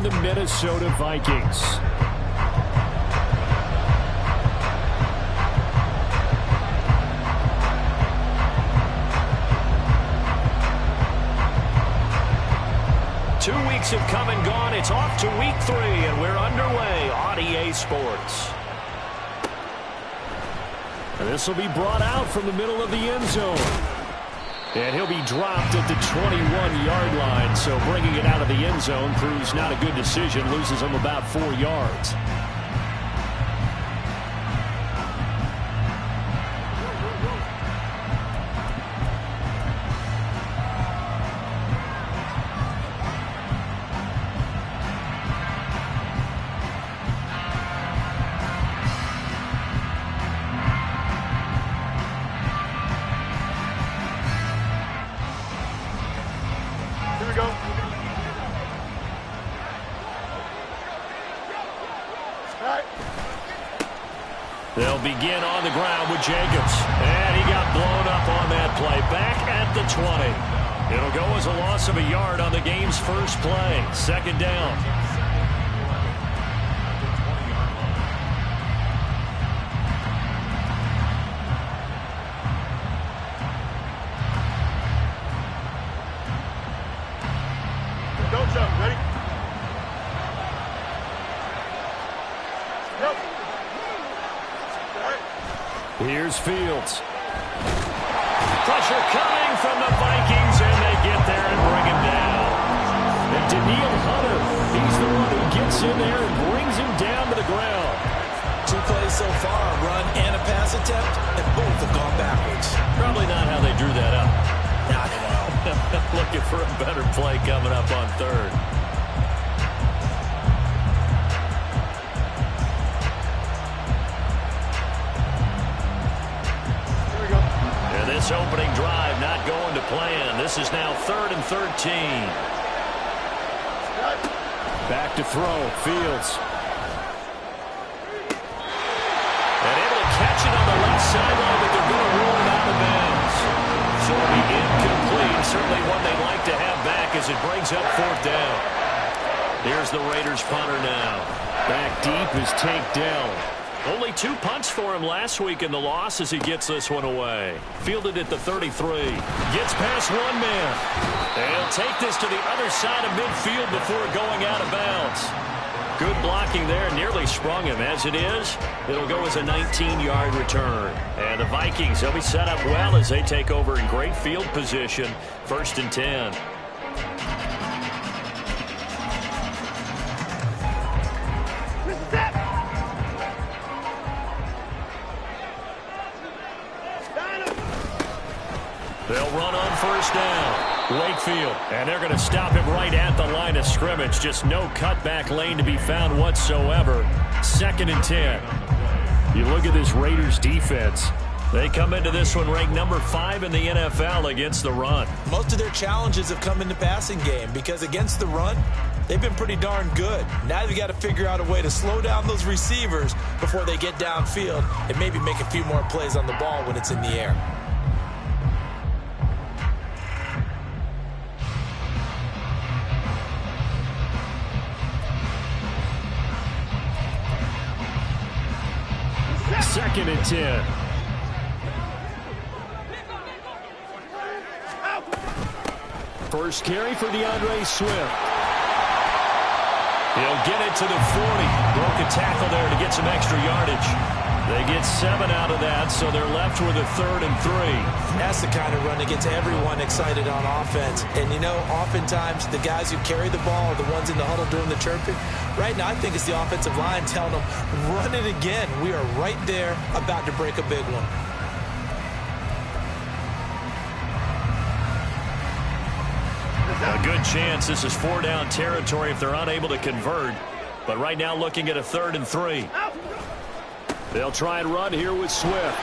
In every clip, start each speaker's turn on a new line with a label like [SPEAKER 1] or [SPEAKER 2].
[SPEAKER 1] the Minnesota Vikings. Two weeks have come and gone. It's off to week 3, and we're underway on EA Sports. And this will be brought out from the middle of the end zone. And he'll be dropped at the 21-yard line. So bringing it out of the end zone proves not a good decision. Loses him about 4 yards. They'll begin on the ground with Jacobs. And he got blown up on that play. Back at the 20. It'll go as a loss of a yard on the game's first play. Second down.
[SPEAKER 2] Don't jump. Ready? Yep.
[SPEAKER 1] Here's Fields. Pressure coming from the Vikings, and they get there and bring him down. And Daniil Hunter, he's the one who gets in there and brings him down to the ground.
[SPEAKER 3] 2 plays so far, a run and a pass attempt, and both have gone backwards.
[SPEAKER 1] Probably not how they drew that up.
[SPEAKER 3] Not at all.
[SPEAKER 1] Looking for a better play coming up on third. This opening drive not going to plan. This is now 3rd and 13. Back to throw. Fields. And able to catch it on the left sideline, but they're going to roll it out of bounds. So it'll be incomplete. Certainly one they'd like to have back as it brings up 4th down. Here's the Raiders punter now. Back deep is Tank Dell. Only 2 punts for him last week in the loss as he gets this one away. Fielded at the 33. Gets past one man. They'll take this to the other side of midfield before going out of bounds. Good blocking there. Nearly sprung him. As it is, it'll go as a 19-yard return. And the Vikings, they'll be set up well as they take over in great field position. 1st and 10. They'll run on 1st down. Wakefield. And they're going to stop him right at the line of scrimmage. Just no cutback lane to be found whatsoever. 2nd and 10. You look at this Raiders defense. They come into this one ranked number 5 in the NFL against the run.
[SPEAKER 3] Most of their challenges have come in the passing game because against the run, they've been pretty darn good. Now they've got to figure out a way to slow down those receivers before they get downfield and maybe make a few more plays on the ball when it's in the air.
[SPEAKER 1] Second and 10. First carry for DeAndre Swift. He'll get it to the 40. Broke a tackle there to get some extra yardage. They get 7 out of that, so they're left with a 3rd and 3.
[SPEAKER 3] That's the kind of run that gets everyone excited on offense. And, you know, oftentimes the guys who carry the ball are the ones in the huddle doing the chirping. Right now, I think it's the offensive line telling them, run it again. We are right there about to break a big one.
[SPEAKER 1] A good chance this is 4-down territory if they're unable to convert. But right now looking at a 3rd and 3. They'll try and run here with Swift.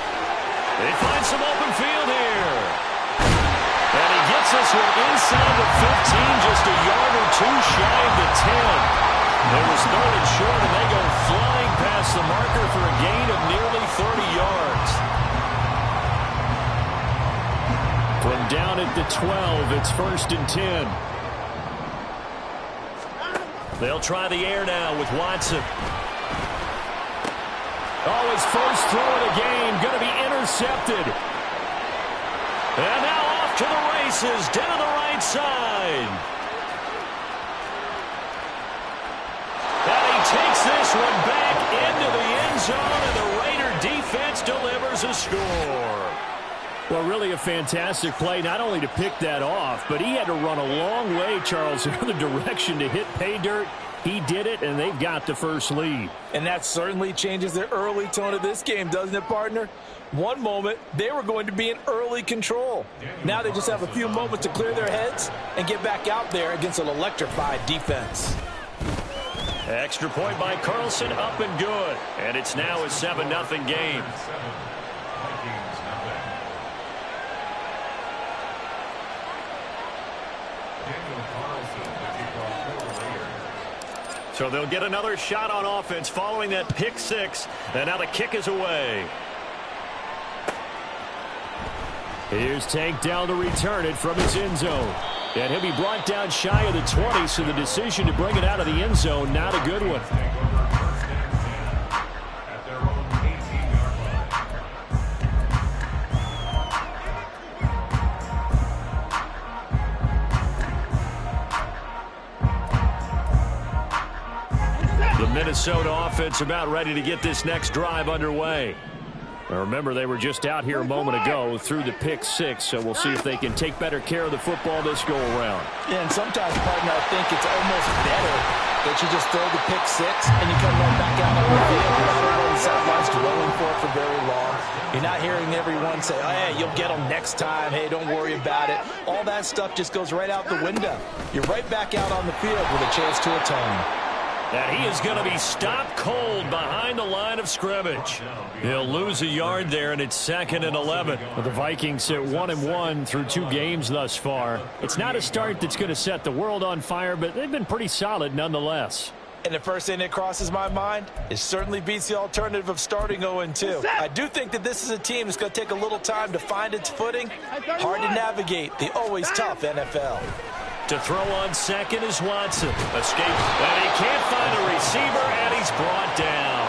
[SPEAKER 1] They find some open field here. And he gets this one inside the 15, just a yard or 2 shy of the 10. It was 3rd and short, and they go flying past the marker for a gain of nearly 30 yards. From down at the 12, it's 1st and 10. They'll try the air now with Watson. Oh, his first throw of the game going to be intercepted. And now off to the races, down the right side. And he takes this one back into the end zone, and the Raider defense delivers a score. Well, really a fantastic play, not only to pick that off, but he had to run a long way, Charles, in the other direction to hit pay dirt. He did it, and they've got the first lead.
[SPEAKER 3] And that certainly changes the early tone of this game, doesn't it, partner? One moment, they were going to be in early control. Now they just have a few moments to clear their heads and get back out there against an electrified defense.
[SPEAKER 1] Extra point by Carlson, up and good. And it's now a 7-0 game. So they'll get another shot on offense following that pick six. And now the kick is away. Here's Tank down to return it from his end zone. And he'll be brought down shy of the 20, so the decision to bring it out of the end zone, not a good one. The Minnesota offense about ready to get this next drive underway. Remember, they were just out here a moment ago through the pick six, so we'll see if they can take better care of the football this go-around.
[SPEAKER 3] Yeah, and sometimes, partner, I think it's almost better that you just throw the pick six and you come right back out on the field. You're not on the sidelines dwelling for it for very long. You're not hearing everyone say, oh, hey, you'll get them next time. Hey, don't worry about it. All that stuff just goes right out the window. You're right back out on the field with a chance to atone.
[SPEAKER 1] And he is going to be stopped cold behind the line of scrimmage. He'll lose a yard there, and it's 2nd and 11. Well, the Vikings sit 1-1 through 2 games thus far. It's not a start that's going to set the world on fire, but they've been pretty solid nonetheless.
[SPEAKER 3] And the first thing that crosses my mind is certainly beats the alternative of starting 0-2. I do think that this is a team that's going to take a little time to find its footing. Hard to navigate the always tough NFL.
[SPEAKER 1] To throw on second is Watson. Escape. And he can't find a receiver, and he's brought down.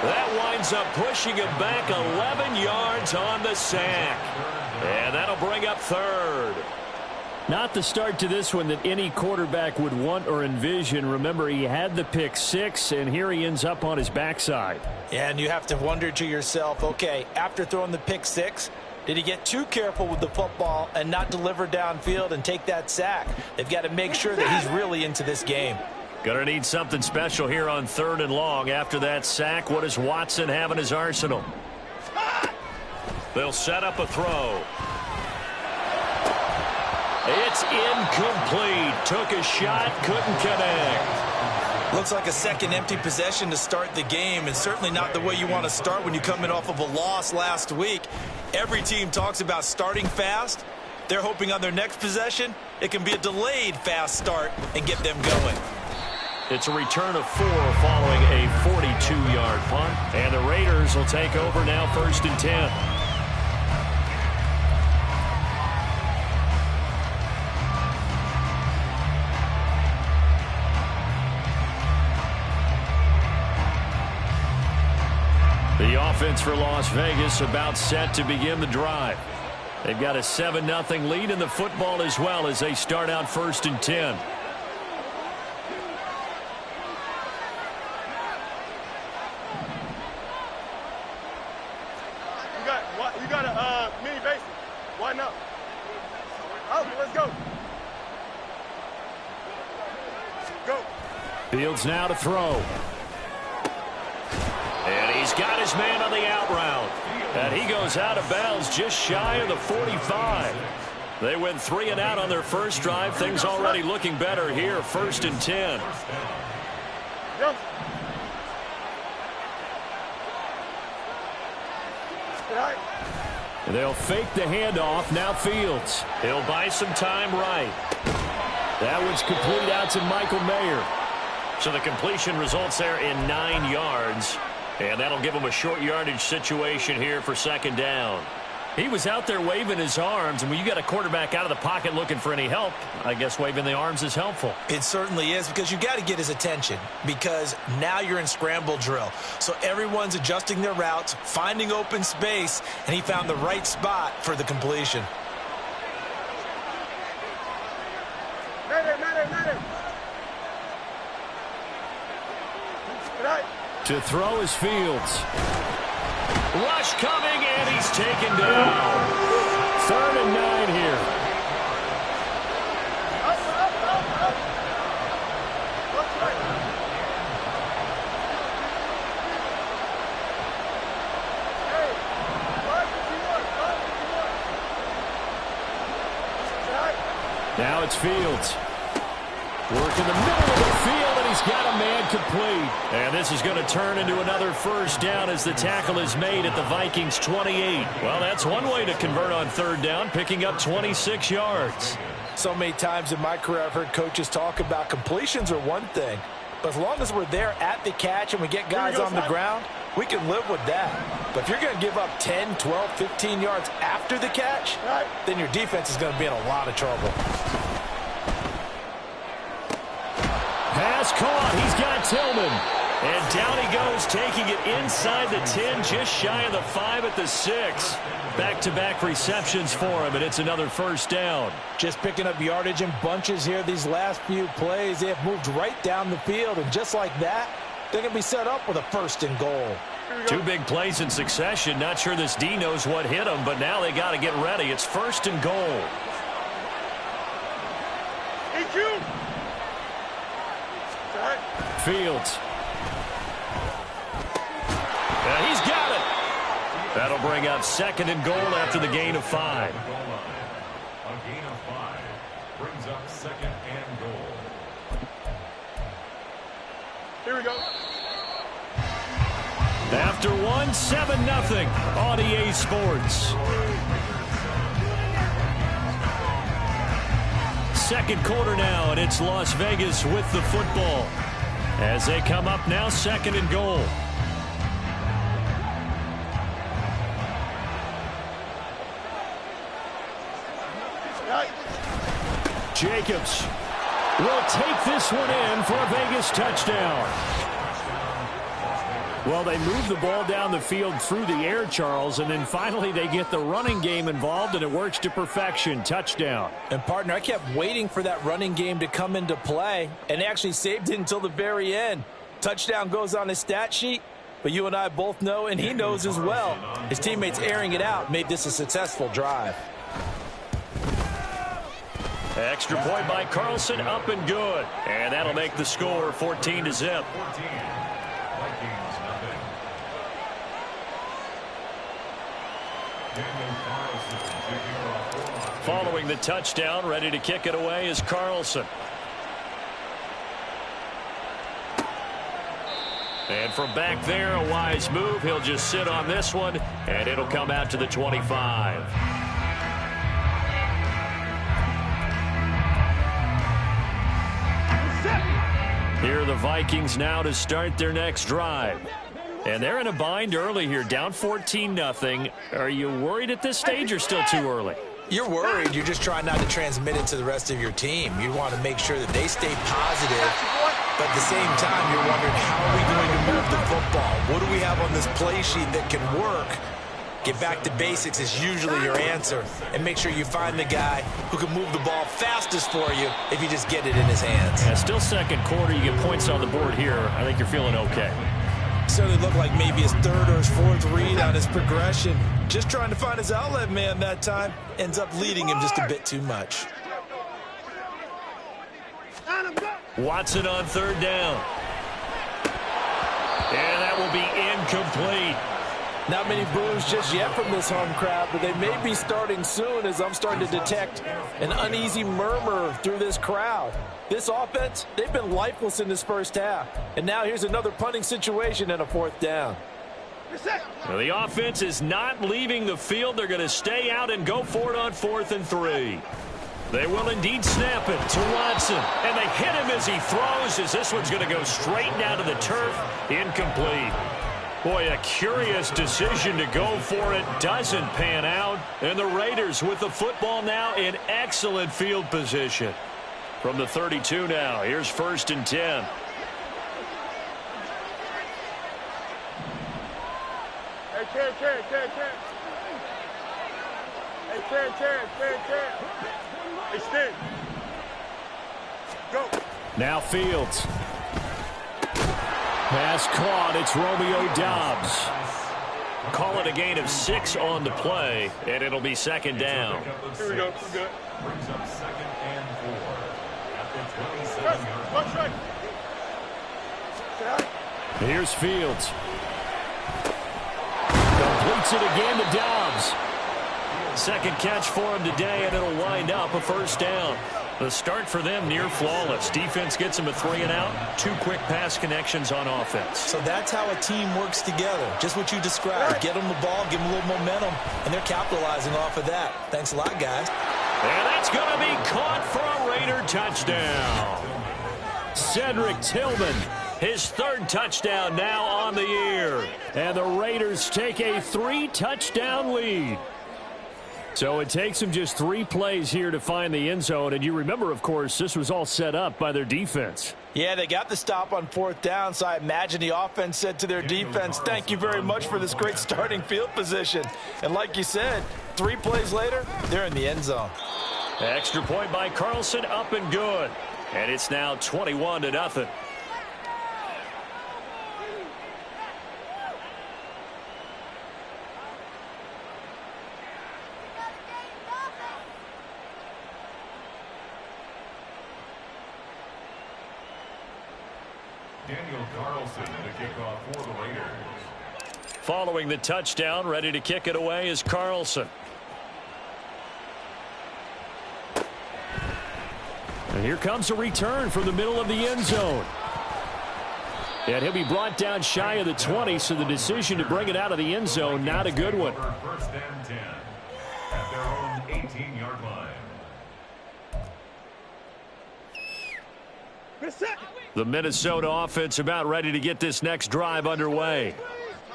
[SPEAKER 1] That winds up pushing him back 11 yards on the sack. And that'll bring up 3rd. Not the start to this one that any quarterback would want or envision. Remember, he had the pick six, and here he ends up on his backside.
[SPEAKER 3] Yeah, and you have to wonder to yourself, okay, after throwing the pick six, did he get too careful with the football and not deliver downfield and take that sack? They've got to make sure that he's really into this game.
[SPEAKER 1] Gonna need something special here on 3rd and long. After that sack, what does Watson have in his arsenal? They'll set up a throw. It's incomplete. Took a shot, couldn't connect.
[SPEAKER 3] Looks like a second empty possession to start the game, and certainly not the way you want to start when you're coming off of a loss last week. Every team talks about starting fast. They're hoping on their next possession, it can be a delayed fast start and get them going.
[SPEAKER 1] It's a return of 4 following a 42-yard punt, and the Raiders will take over now 1st and 10. The offense for Las Vegas about set to begin the drive. They've got a 7-0 lead in the football as well as they start out 1st and 10.
[SPEAKER 2] You got a mini base. Why not? Okay, let's go. Go.
[SPEAKER 1] Fields now to throw. And he's got his man on the out route. And he goes out of bounds just shy of the 45. They went 3 and out on their first drive. Things already looking better here. 1st and 10. They'll fake the handoff. Now Fields. He'll buy some time right. That one's complete out to Michael Mayer. So the completion results there in 9 yards. And that'll give them a short yardage situation here for 2nd down. He was out there waving his arms, and when you got a quarterback out of the pocket looking for any help, I guess waving the arms is helpful.
[SPEAKER 3] It certainly is, because you got to get his attention, because now you're in scramble drill. So everyone's adjusting their routes, finding open space, and he found the right spot for the completion.
[SPEAKER 1] To throw is Fields. Rush coming, and he's taken down. 3rd and 9 here. Now it's Fields. Work in the middle of the field, and he's got a man complete. And this is going to turn into another first down as the tackle is made at the Vikings 28. Well, that's one way to convert on 3rd down, picking up 26 yards.
[SPEAKER 3] So many times in my career I've heard coaches talk about completions are one thing, but as long as we're there at the catch and we get guys on the ground, we can live with that. But if you're going to give up 10, 12, 15 yards after the catch, then your defense is going to be in a lot of trouble.
[SPEAKER 1] Pass caught. He's got Tillman. And down he goes, taking it inside the 10, just shy of the 5 at the 6. Back-to-back receptions for him, and it's another first down.
[SPEAKER 3] Just picking up yardage in bunches here these last few plays. They have moved right down the field, and just like that, they're going to be set up with a 1st and goal.
[SPEAKER 1] 2 big plays in succession. Not sure this D knows what hit him, but now they got to get ready. It's 1st and goal. Fields. And he's got it. That'll bring up 2nd and goal after the gain of 5.
[SPEAKER 4] A gain of 5 brings up 2nd and goal.
[SPEAKER 2] Here we go.
[SPEAKER 1] After 1, 7-0 on EA Sports. 2nd quarter now, and it's Las Vegas with the football. As they come up now, 2nd and goal. Jacobs will take this one in for a Vegas touchdown. Well, they move the ball down the field through the air, Charles, and then finally they get the running game involved, and it works to perfection. Touchdown.
[SPEAKER 3] And, partner, I kept waiting for that running game to come into play, and actually saved it until the very end. Touchdown goes on his stat sheet, but you and I both know, and he knows as well, his teammates airing it out made this a successful drive.
[SPEAKER 1] Extra point by Carlson, up and good. And that'll make the score 14-0. Following the touchdown, ready to kick it away is Carlson. And from back there, a wise move. He'll just sit on this one, and it'll come out to the 25. Here are the Vikings now to start their next drive. And they're in a bind early here, down 14-0. Are you worried at this stage or still too early?
[SPEAKER 3] You're worried. You're just trying not to transmit it to the rest of your team. You want to make sure that they stay positive, but at the same time, you're wondering, how are we going to move the football? What do we have on this play sheet that can work? Get back to basics is usually your answer, and make sure you find the guy who can move the ball fastest for you if you just get it in his hands.
[SPEAKER 1] Yeah, still 2nd quarter. You get points on the board here. I think you're feeling okay.
[SPEAKER 3] Certainly looked like maybe his 3rd or his 4th read on his progression. Just trying to find his outlet man that time. Ends up leading him just a bit too much.
[SPEAKER 1] Watson on 3rd down. And that will be incomplete.
[SPEAKER 3] Not many boos just yet from this home crowd, but they may be starting soon, as I'm starting to detect an uneasy murmur through this crowd. This offense, they've been lifeless in this first half. And now here's another punting situation and a 4th down.
[SPEAKER 1] Well, the offense is not leaving the field. They're going to stay out and go for it on 4th and 3. They will indeed snap it to Watson. And they hit him as he throws, as this one's going to go straight down to the turf. Incomplete. Boy, a curious decision to go for it. Doesn't pan out. And the Raiders with the football now in excellent field position. From the 32 now, here's 1st and 10.
[SPEAKER 2] Hey, Ken. Hey, Ken. Extend. Go.
[SPEAKER 1] Now Fields. Pass caught. It's Romeo Doubs. Call it a gain of 6 on the play, and it'll be 2nd down.
[SPEAKER 2] Here we go. We're good.
[SPEAKER 4] Brings up 2nd and 4 at the 27-yard line.
[SPEAKER 1] Here's Fields. Completes it again to Doubs. 2nd catch for him today, and it'll wind up a 1st down. The start for them near flawless. Defense gets them a 3 and out. 2 quick pass connections on offense.
[SPEAKER 3] So that's how a team works together. Just what you described. Get them the ball, give them a little momentum, and they're capitalizing off of that. Thanks a lot, guys.
[SPEAKER 1] And that's going to be caught for a Raider touchdown. Cedric Tillman, his 3rd touchdown now on the year. And the Raiders take a 3-touchdown lead. So it takes them just 3 plays here to find the end zone. And you remember, of course, this was all set up by their defense.
[SPEAKER 3] Yeah, they got the stop on 4th down, so I imagine the offense said to their defense, thank you very much for this great starting field position. And like you said, 3 plays later, they're in the end zone.
[SPEAKER 1] Extra point by Carlson, up and good. And it's now 21-0.
[SPEAKER 4] Daniel Carlson to kick off for the Raiders.
[SPEAKER 1] Following the touchdown, ready to kick it away is Carlson. And here comes a return from the middle of the end zone. And he'll be brought down shy of the 20, so the decision to bring it out of the end zone, not a good one.
[SPEAKER 4] 1st and 10 at their own 18-yard line.
[SPEAKER 1] The Minnesota offense about ready to get this next drive underway.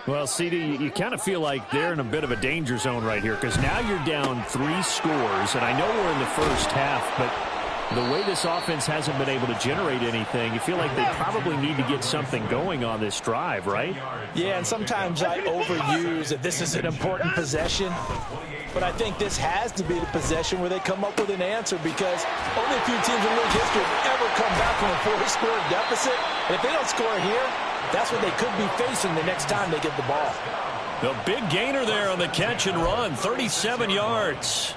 [SPEAKER 1] Well, CD, you kind of feel like they're in a bit of a danger zone right here because now you're down 3 scores, and I know we're in the first half, but the way this offense hasn't been able to generate anything, you feel like they probably need to get something going on this drive, right?
[SPEAKER 3] Yeah, and sometimes I overuse that this is an important possession. But I think this has to be the possession where they come up with an answer because only a few teams in league history have ever come back from a 4-score deficit. And if they don't score here, that's what they could be facing the next time they get the ball.
[SPEAKER 1] The big gainer there on the catch and run, 37 yards.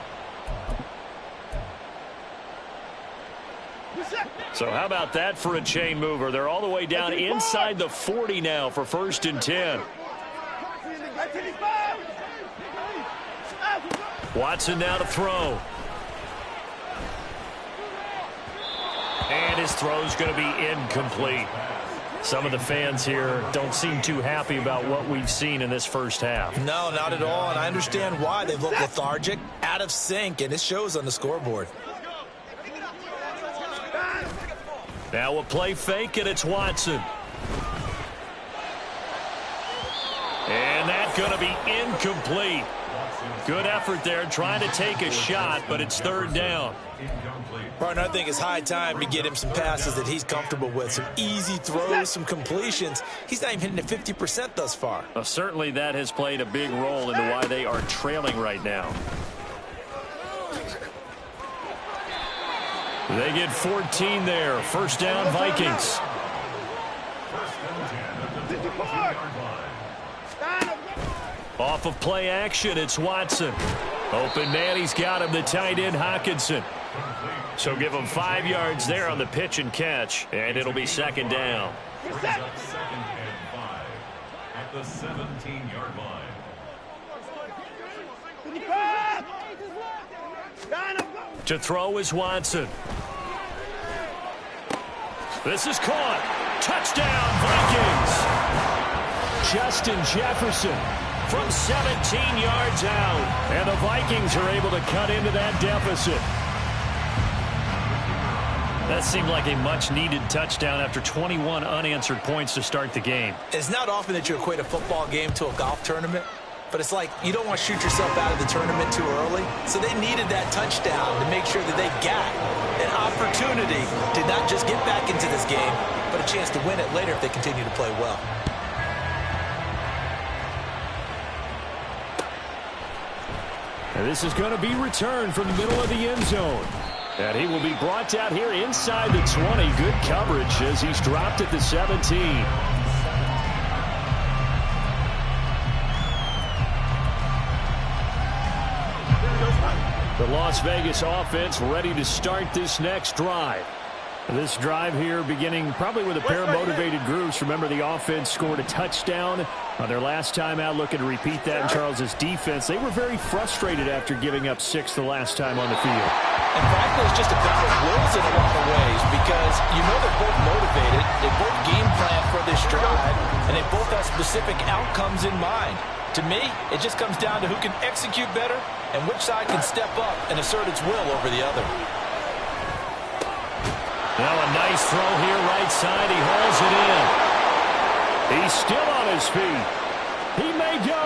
[SPEAKER 1] So how about that for a chain mover? They're all the way down inside the 40 now for 1st and 10. Watson now to throw. And his throw's going to be incomplete. Some of the fans here don't seem too happy about what we've seen in this first half.
[SPEAKER 3] No, not at all, and I understand why. They've looked lethargic, out of sync, and it shows on the scoreboard.
[SPEAKER 1] Now a play fake, and it's Watson. And that's going to be incomplete. Good effort there, trying to take a shot, but it's 3rd down.
[SPEAKER 3] Partner, I think it's high time to get him some passes that he's comfortable with. Some easy throws, some completions. He's not even hitting the 50% thus far.
[SPEAKER 1] Well, certainly that has played a big role into why they are trailing right now. They get 14 there. 1st down, Vikings. Off of play action, it's Watson. Open man, he's got him, the tight end, Hockenson. So give him 5 yards there on the pitch and catch, and it'll be 2nd down.
[SPEAKER 4] 2nd and 5 at the 17-yard line.
[SPEAKER 1] To throw is Watson. This is caught. Touchdown, Vikings. Justin Jefferson from 17 yards out. And the Vikings are able to cut into that deficit. That seemed like a much-needed touchdown after 21 unanswered points to start the game.
[SPEAKER 3] It's not often that you equate a football game to a golf tournament, but it's like you don't want to shoot yourself out of the tournament too early. So they needed that touchdown to make sure that they got an opportunity to not just get back into this game, but a chance to win it later if they continue to play well.
[SPEAKER 1] And this is going to be returned from the middle of the end zone. And he will be brought down here inside the 20. Good coverage as he's dropped at the 17. The Las Vegas offense ready to start this next drive. This drive here beginning probably with a pair of motivated groups. Remember, the offense scored a touchdown on their last time out. Looking to repeat that in Charles's defense. They were very frustrated after giving up 6 the last time on the field.
[SPEAKER 3] And frankly, it's just a battle of wills in a lot of ways because you know they're both motivated. They both game plan for this drive, and they both have specific outcomes in mind. To me, it just comes down to who can execute better and which side can step up and assert its will over the other.
[SPEAKER 1] Now a nice throw here right side. He hauls it in. He's still on his feet. He may go.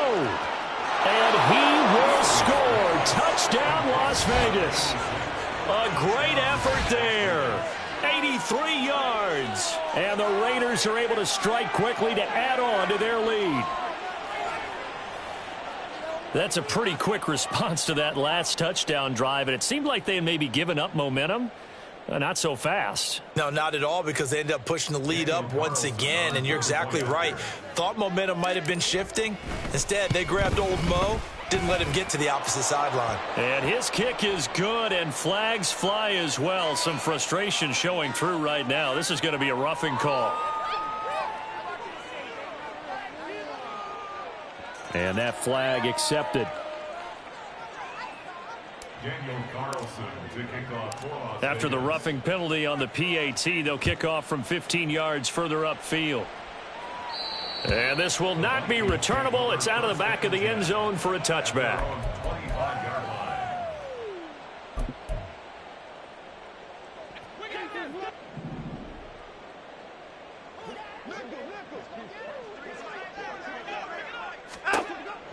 [SPEAKER 1] And he will score. Touchdown, Las Vegas. A great effort there. 83 yards. And the Raiders are able to strike quickly to add on to their lead. That's a pretty quick response to that last touchdown drive, and it seemed like they had maybe given up momentum. Not so fast.
[SPEAKER 3] No, not at all, because they ended up pushing the lead up once again, and you're exactly right. Thought momentum might have been shifting. Instead, they grabbed old Mo, didn't let him get to the opposite sideline.
[SPEAKER 1] And his kick is good, and flags fly as well. Some frustration showing through right now. This is going to be a roughing call. And that flag accepted. After the roughing penalty on the PAT, they'll kick off from 15 yards further upfield. And this will not be returnable. It's out of the back of the end zone for a touchback.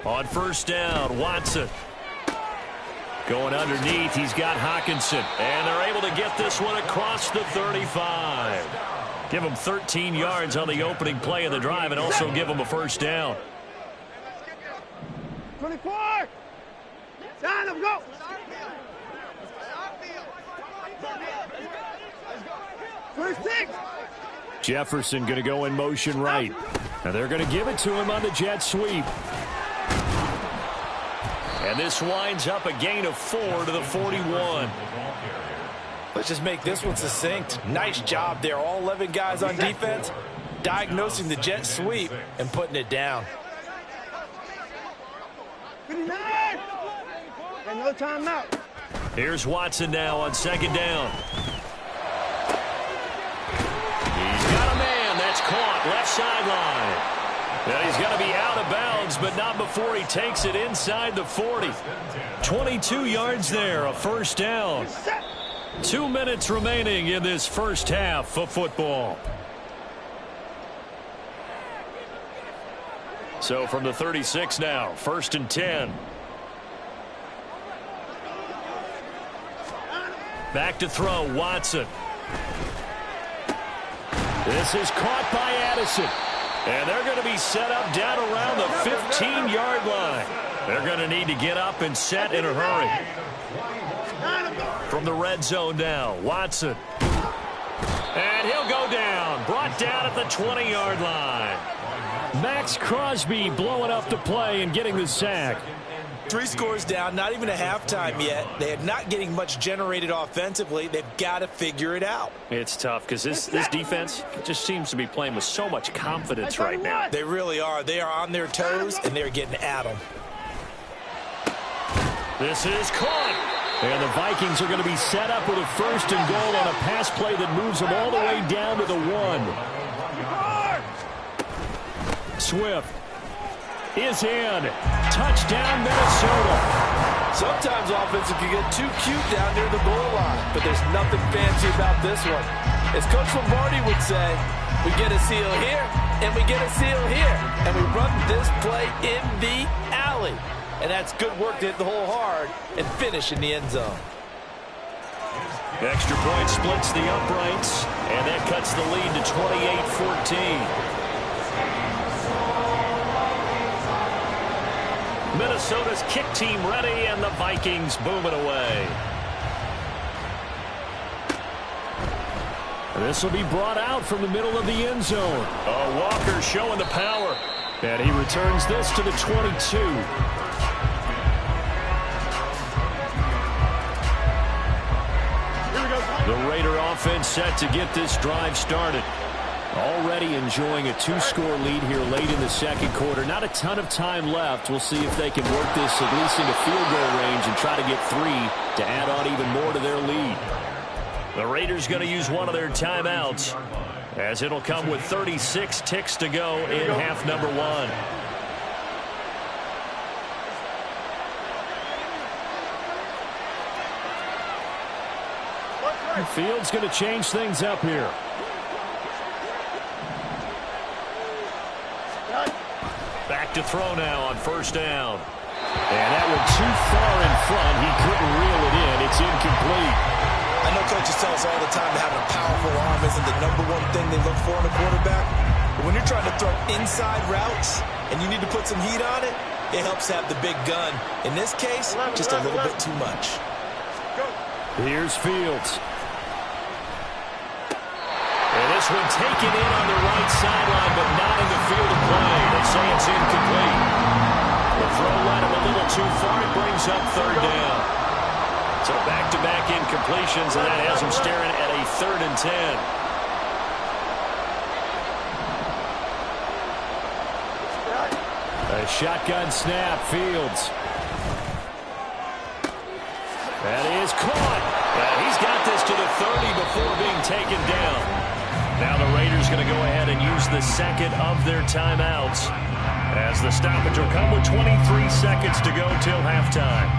[SPEAKER 1] On first down, Watson. Going underneath, he's got Hockenson. And they're able to get this one across the 35. Give him 13 yards on the opening play of the drive and also give him a first down.
[SPEAKER 2] 24! Sign him, go! 26!
[SPEAKER 1] Jefferson going to go in motion right. Now they're going to give it to him on the jet sweep. And this winds up a gain of 4 to the 41.
[SPEAKER 3] Let's just make this one succinct. Nice job there. All 11 guys on defense diagnosing the jet sweep and putting it down.
[SPEAKER 2] 59! And no timeout.
[SPEAKER 1] Here's Watson now on second down. He's got a man. That's caught. Left sideline. And he's going to be out of bounds, but not before he takes it inside the 40. 22 yards there, a first down. 2 minutes remaining in this first half of football. So from the 36 now, 1st and 10. Back to throw, Watson. This is caught by Addison. And they're going to be set up down around the 15-yard line. They're going to need to get up and set in a hurry. From the red zone now, Watson. And he'll go down. Brought down at the 20-yard line. Max Crosby blowing up the play and getting the sack.
[SPEAKER 3] 3 scores down, not even a halftime yet. They are not getting much generated offensively. They've got to figure it out.
[SPEAKER 1] It's tough because this defense just seems to be playing with so much confidence right now.
[SPEAKER 3] They really are. They are on their toes, and they're getting at them.
[SPEAKER 1] This is caught. And the Vikings are going to be set up with a 1st and goal on a pass play that moves them all the way down to the 1. Swift is in. Touchdown, Minnesota.
[SPEAKER 3] Sometimes offenses can get too cute down near the goal line, but there's nothing fancy about this one. As Coach Lombardi would say, we get a seal here, and we get a seal here, and we run this play in the alley. And that's good work to hit the hole hard and finish in the end zone.
[SPEAKER 1] Extra point splits the uprights, and that cuts the lead to 28-14. Minnesota's kick team ready, and the Vikings boom it away. This will be brought out from the middle of the end zone. Walker showing the power. And he returns this to the 22. The Raider offense set to get this drive started. Already enjoying a two-score lead here late in the second quarter. Not a ton of time left. We'll see if they can work this at least into field goal range and try to get 3 to add on even more to their lead. The Raiders going to use one of their timeouts, as it'll come with 36 ticks to go in half number 1. Fields going to change things up here. Back to throw now on first down. And that one too far in front. He couldn't reel it in. It's incomplete.
[SPEAKER 3] I know coaches tell us all the time that having a powerful arm isn't the #1 thing they look for in a quarterback. But when you're trying to throw inside routes and you need to put some heat on it, it helps have the big gun. In this case, just a little bit too much.
[SPEAKER 1] Here's Fields. And this one taken in on the right sideline, but not in the field of play. They say it's incomplete. The throw led him a little too far. It brings up third down. So back-to-back incompletions, and that has him staring at a 3rd and 10. A shotgun snap, Fields. That is caught. He's got this to the 30 before being taken down. Now the Raiders going to go ahead and use the second of their timeouts, as the stoppage will come with 23 seconds to go till halftime.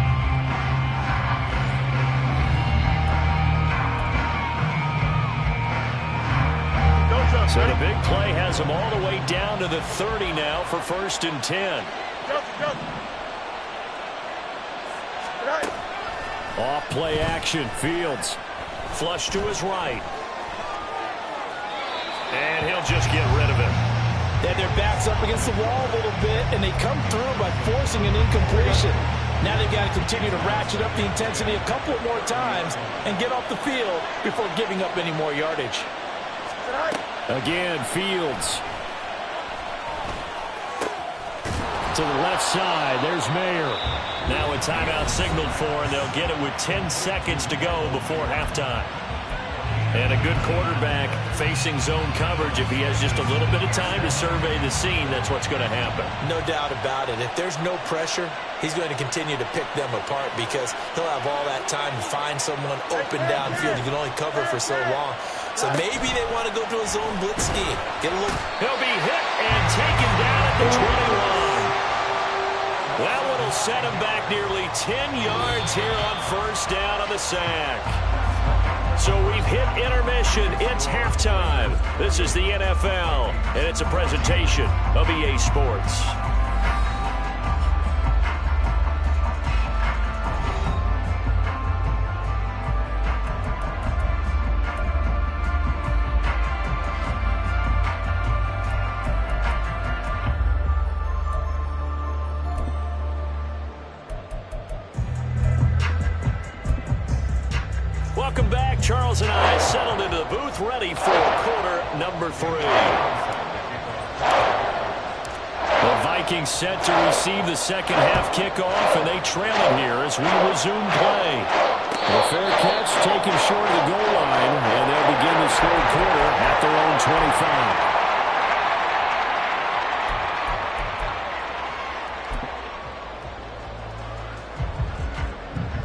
[SPEAKER 1] So the big play has them all the way down to the 30 now for 1st and 10. Off play action, Fields. Flush to his right. And he'll just get rid of it.
[SPEAKER 3] Then their back's up against the wall a little bit, and they come through by forcing an incompletion. Now they've got to continue to ratchet up the intensity a couple of more times and get off the field before giving up any more yardage.
[SPEAKER 1] Again, Fields. To the left side, there's Mayer. Now a timeout signaled for, and they'll get it with 10 seconds to go before halftime. And a good quarterback facing zone coverage. If he has just a little bit of time to survey the scene, that's what's going to happen.
[SPEAKER 3] No doubt about it. If there's no pressure, he's going to continue to pick them apart because he'll have all that time to find someone open downfield. He can only cover for so long. So maybe they want to go to a zone blitz scheme. Get a look.
[SPEAKER 1] He'll be hit and taken down at the 21. That one will set him back nearly 10 yards here on first down on the sack. So we've hit intermission. It's halftime. This is the NFL, and it's a presentation of EA Sports. Welcome back. Charles and I settled into the booth, ready for quarter number 3. The Vikings set to receive the second half kickoff, and they trail it here as we resume play. A fair catch taken short of the goal line, and they'll begin this third quarter at their own 25.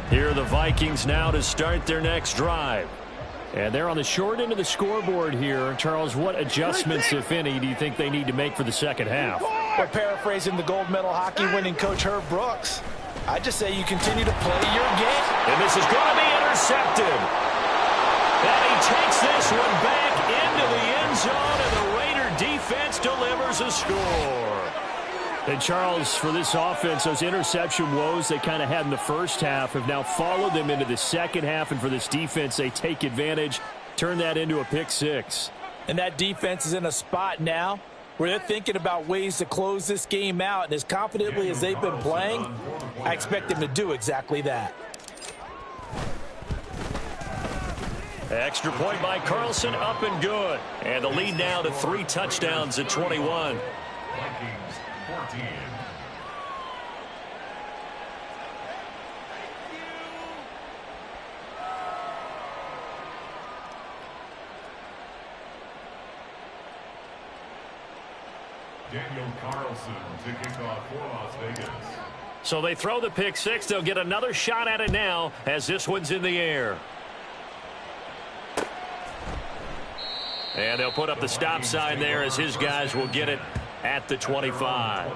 [SPEAKER 1] Here are the Vikings now to start their next drive. And they're on the short end of the scoreboard here. Charles, what adjustments, if any, do you think they need to make for the second half?
[SPEAKER 3] We're paraphrasing the gold medal hockey winning coach Herb Brooks. I just say you continue to play your game.
[SPEAKER 1] And this is going to be intercepted. And he takes this one back into the end zone, and the Raider defense delivers a score.
[SPEAKER 5] And, Charles, for this offense, those interception woes they kind of had in the first half have now followed them into the second half. And for this defense, they take advantage, turn that into a pick six.
[SPEAKER 3] And that defense is in a spot now where they're thinking about ways to close this game out. And as confidently as they've been playing, I expect them to do exactly that.
[SPEAKER 1] Extra point by Carlson, up and good. And the lead now to 3 touchdowns at 21.
[SPEAKER 4] Vikings 14. Daniel Carlson to kick off for Las Vegas.
[SPEAKER 1] So they throw the pick six. They'll get another shot at it now as this one's in the air. And they'll put up the stop sign there as his guys will get it at the 25.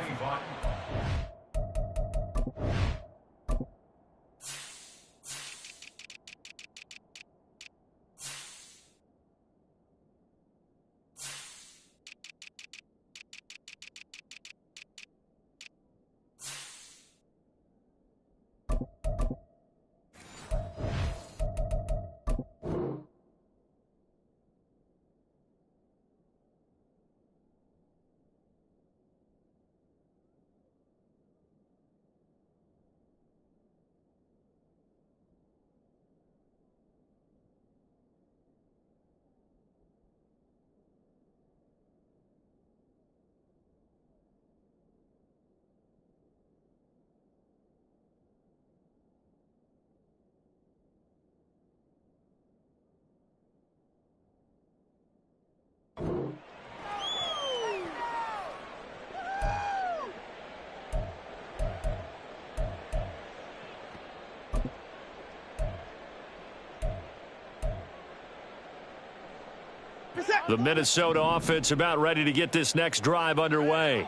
[SPEAKER 1] The Minnesota offense about ready to get this next drive underway.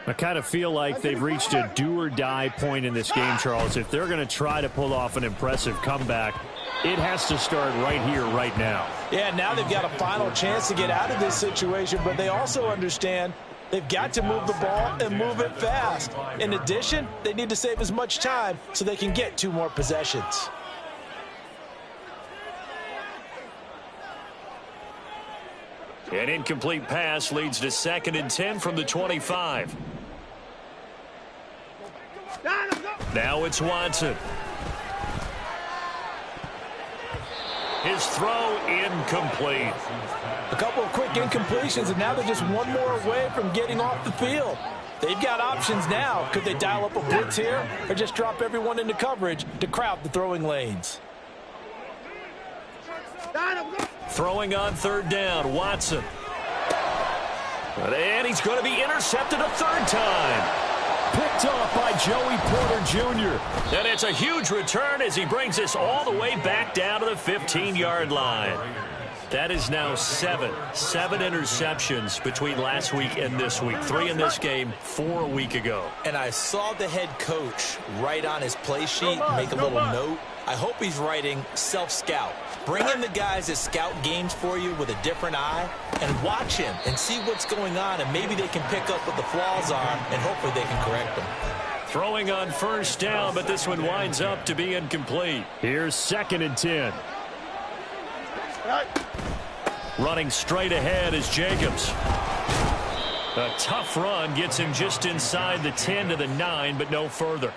[SPEAKER 5] I kind of feel like they've reached a do-or-die point in this game, Charles. If they're going to try to pull off an impressive comeback, it has to start right here, right now.
[SPEAKER 3] Yeah, now they've got a final chance to get out of this situation, but they also understand they've got to move the ball and move it fast. In addition, they need to save as much time so they can get 2 more possessions.
[SPEAKER 1] An incomplete pass leads to 2nd and 10 from the 25. Now it's Watson. His throw incomplete.
[SPEAKER 3] A couple of quick incompletions, and now they're just one more away from getting off the field. They've got options now. Could they dial up a blitz here or just drop everyone into coverage to crowd the throwing lanes?
[SPEAKER 1] Throwing on 3rd down, Watson. And he's going to be intercepted a 3rd time.
[SPEAKER 5] Picked off by Joey Porter Jr.
[SPEAKER 1] And it's a huge return as he brings us all the way back down to the 15-yard line. That is now 7 interceptions between last week and this week. 3 in this game, 4 a week ago.
[SPEAKER 3] And I saw the head coach write on his play sheet, make a little note. I hope he's writing self-scout. Bring in the guys that scout games for you with a different eye and watch him and see what's going on, and maybe they can pick up what the flaws are, and hopefully they can correct them.
[SPEAKER 1] Throwing on 1st down, but this one winds up to be incomplete.
[SPEAKER 5] Here's 2nd and 10.
[SPEAKER 1] Running straight ahead is Jacobs. A tough run gets him just inside the 10 to the 9, but no further.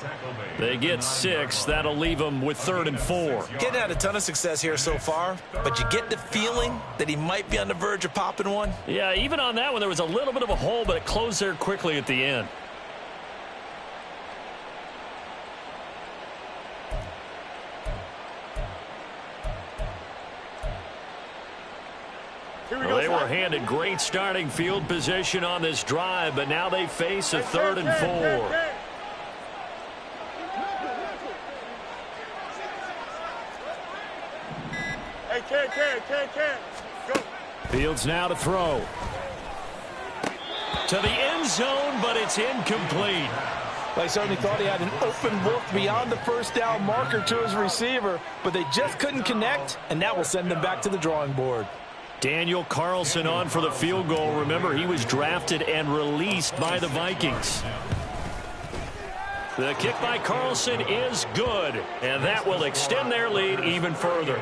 [SPEAKER 1] They get 6. That'll leave them with 3rd and 4.
[SPEAKER 3] Getting had a ton of success here so far, but you get the feeling that he might be on the verge of popping one.
[SPEAKER 1] Yeah, even on that one, there was a little bit of a hole, but it closed there quickly at the end. Well, they were handed great starting field position on this drive, but now they face a 3rd and 4.
[SPEAKER 2] Hey, go.
[SPEAKER 5] Fields now to throw.
[SPEAKER 1] To the end zone, but it's incomplete.
[SPEAKER 3] Well, he certainly thought he had an open look beyond the first down marker to his receiver, but they just couldn't connect, and that will send them back to the drawing board.
[SPEAKER 5] Daniel Carlson on for the field goal. Remember, he was drafted and released by the Vikings. The kick by Carlson is good, and that will extend their lead even further.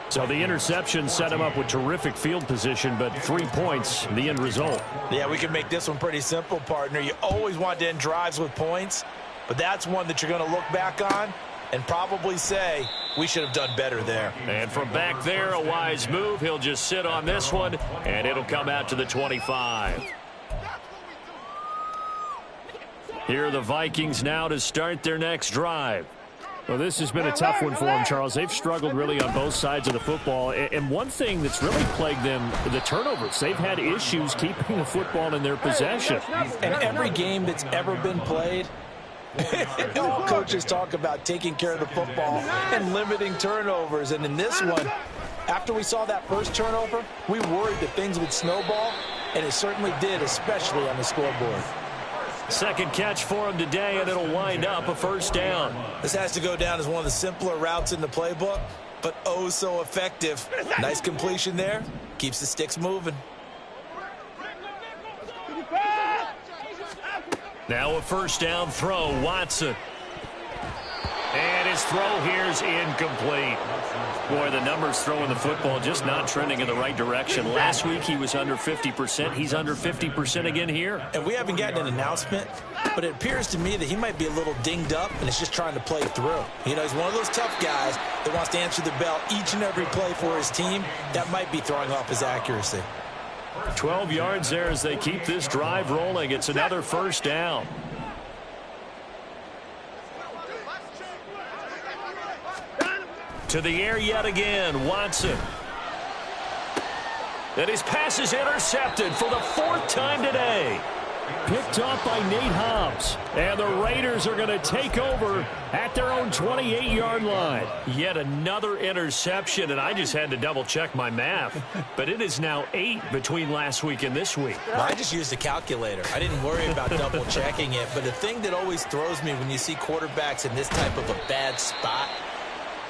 [SPEAKER 5] So the interception set him up with terrific field position, but 3 points, the end result.
[SPEAKER 3] Yeah, we can make this one pretty simple, partner. You always want to end drives with points, but that's one that you're going to look back on and probably say, we should have done better there.
[SPEAKER 5] And from back there, a wise move. He'll just sit on this one, and it'll come out to the 25. Here are the Vikings now to start their next drive. Well, this has been a tough one for them, Charles. They've struggled really on both sides of the football. And one thing that's really plagued them, the turnovers. They've had issues keeping the football in their possession.
[SPEAKER 3] And every game that's ever been played, all coaches talk about taking care of the football and limiting turnovers. And in this one, after we saw that first turnover, we worried that things would snowball, and it certainly did, especially on the scoreboard.
[SPEAKER 5] Second catch for him today, and it'll wind up a first down.
[SPEAKER 3] This has to go down as one of the simpler routes in the playbook, but oh so effective. Nice completion there. Keeps the sticks moving.
[SPEAKER 5] Now a first down throw, Watson. And his throw here is incomplete. Boy, the numbers throwing the football just not trending in the right direction. Last week he was under 50%. He's under 50% again here.
[SPEAKER 3] And we haven't gotten an announcement, but it appears to me that he might be a little dinged up and is just trying to play through. You know, he's one of those tough guys that wants to answer the bell each and every play for his team. That might be throwing off his accuracy.
[SPEAKER 5] 12 yards there as they keep this drive rolling. It's another first down. To the air yet again, Watson. And his pass is intercepted for the 4th time today. Picked off by Nate Hobbs. And the Raiders are going to take over at their own 28-yard line. Yet another interception, and I just had to double-check my math. But it is now 8 between last week and this week.
[SPEAKER 3] Well, I just used a calculator. I didn't worry about double-checking it. But the thing that always throws me when you see quarterbacks in this type of a bad spot,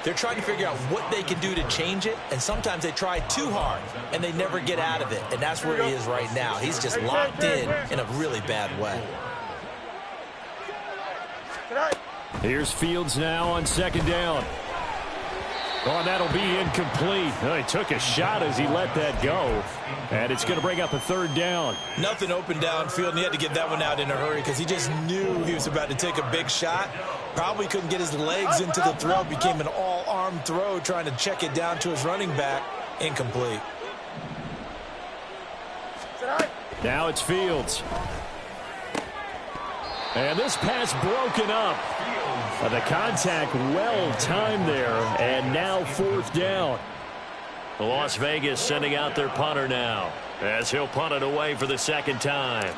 [SPEAKER 3] they're trying to figure out what they can do to change it, and sometimes they try too hard, and they never get out of it. And that's where he is right now. He's just locked in a really bad way.
[SPEAKER 5] Here's Fields now on second down. Oh, and that'll be incomplete. Oh, he took a shot as he let that go. And it's going to bring up a third down.
[SPEAKER 3] Nothing open downfield, and he had to get that one out in a hurry because he just knew he was about to take a big shot. Probably couldn't get his legs into the throw. Became an all-arm throw trying to check it down to his running back. Incomplete.
[SPEAKER 5] Now it's Fields. And this pass broken up. The contact well-timed there, and now 4th down. Las Vegas sending out their punter now as he'll punt it away for the 2nd time.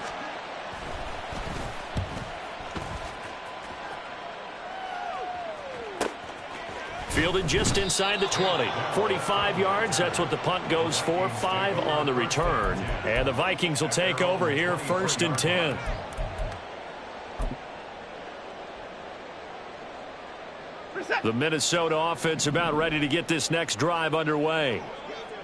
[SPEAKER 5] Fielded just inside the 20. 45 yards, that's what the punt goes for. 5 on the return. And the Vikings will take over here 1st and 10. The Minnesota offense about ready to get this next drive underway.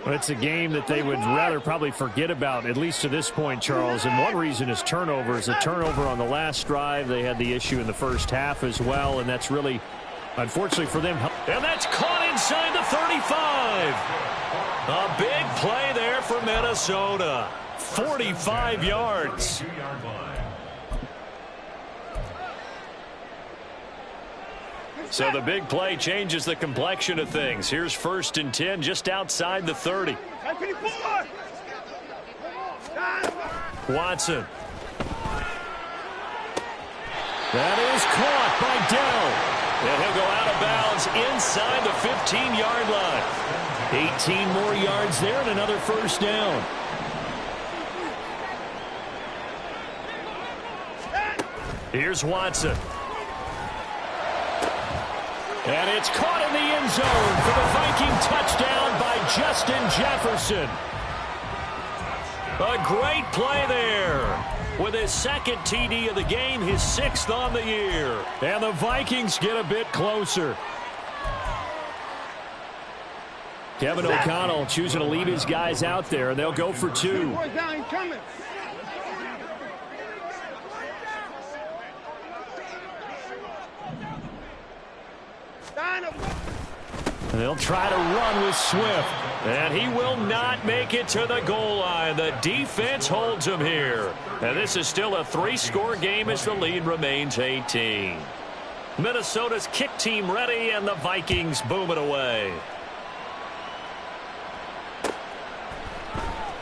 [SPEAKER 5] Well, it's a game that they would rather probably forget about, at least to this point, Charles. And one reason is turnovers. A turnover on the last drive. They had the issue in the first half as well, and that's really, unfortunately for them. And that's caught inside the 35. A big play there for Minnesota. 45 yards. So the big play changes the complexion of things. Here's 1st and 10 just outside the 30. Watson. That is caught by Dell. And he'll go out of bounds inside the 15-yard line. 18 more yards there and another first down. Here's Watson. And it's caught in the end zone for the Viking touchdown by Justin Jefferson. A great play there.
[SPEAKER 1] with his second TD of the game, his 6th on the year.
[SPEAKER 5] And the Vikings get a bit closer. Kevin O'Connell choosing to leave his guys out there, and they'll go for 2. They'll try to run with Swift.
[SPEAKER 1] And he will not make it to the goal line. The defense holds him here. And this is still a 3-score game as the lead remains 18. Minnesota's kick team ready, and the Vikings boom it away.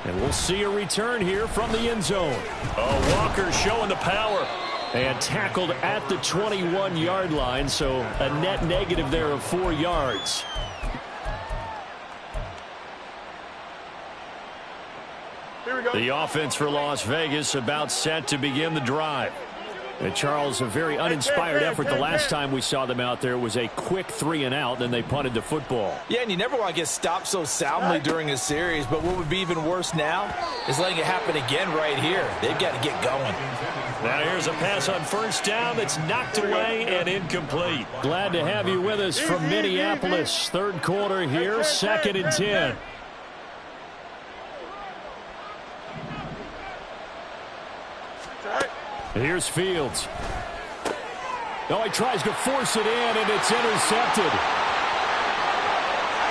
[SPEAKER 5] And we'll see a return here from the end zone.
[SPEAKER 1] Oh, Walker showing the power.
[SPEAKER 5] And tackled at the 21-yard line, so a net negative there of 4 yards.
[SPEAKER 2] Here we go.
[SPEAKER 5] The offense for Las Vegas about set to begin the drive. And Charles, a very uninspired effort. The last time we saw them out there was a quick 3-and-out, then they punted the football.
[SPEAKER 3] Yeah, and you never want to get stopped so soundly during a series, but what would be even worse now is letting it happen again right here. They've got to get going.
[SPEAKER 1] Now here's a pass on first down that's knocked away and incomplete.
[SPEAKER 5] Glad to have you with us from Minneapolis. Third quarter here, 2nd and 10. Here's Fields. Oh, he tries to force it in, and it's intercepted.